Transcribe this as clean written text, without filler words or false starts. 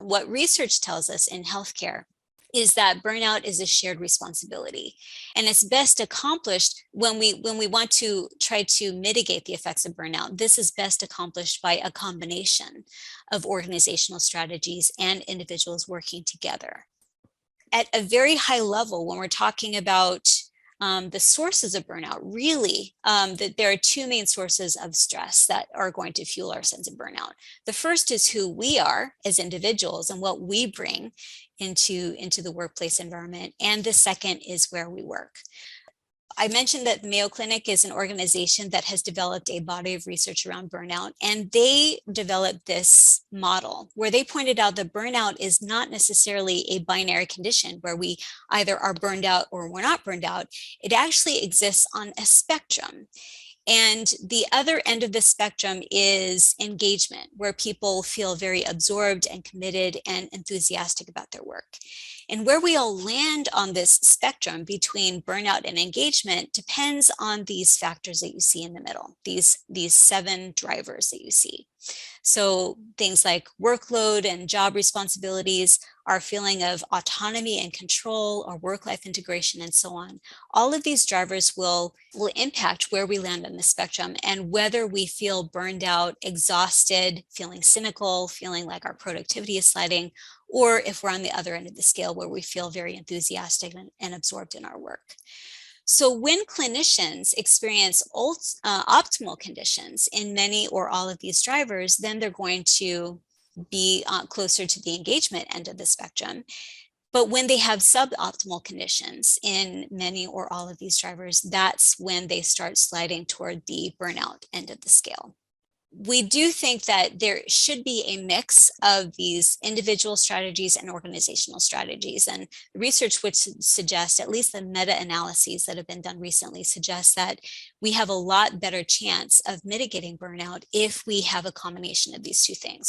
what research tells us in healthcare is that burnout is a shared responsibility. And it's best accomplished when we want to try to mitigate the effects of burnout. This is best accomplished by a combination of organizational strategies and individuals working together. At a very high level, when we're talking about the sources of burnout, really, that there are two main sources of stress that are going to fuel our sense of burnout. The first is who we are as individuals and what we bring into the workplace environment. And the second is where we work. I mentioned that Mayo Clinic is an organization that has developed a body of research around burnout, and they developed this model where they pointed out that burnout is not necessarily a binary condition where we either are burned out or we're not burned out. It actually exists on a spectrum. And the other end of the spectrum is engagement, where people feel very absorbed and committed and enthusiastic about their work. And where we all land on this spectrum between burnout and engagement depends on these factors that you see in the middle, these 7 drivers that you see. So things like workload and job responsibilities, our feeling of autonomy and control, our work-life integration, and so on. All of these drivers will impact where we land on the spectrum and whether we feel burned out, exhausted, feeling cynical, feeling like our productivity is sliding, or if we're on the other end of the scale where we feel very enthusiastic and absorbed in our work. So when clinicians experience optimal conditions in many or all of these drivers, then they're going to be closer to the engagement end of the spectrum. But when they have suboptimal conditions in many or all of these drivers, that's when they start sliding toward the burnout end of the scale. We do think that there should be a mix of these individual strategies and organizational strategies. And research which suggests, at least the meta-analyses that have been done recently, suggest that we have a lot better chance of mitigating burnout if we have a combination of these two things.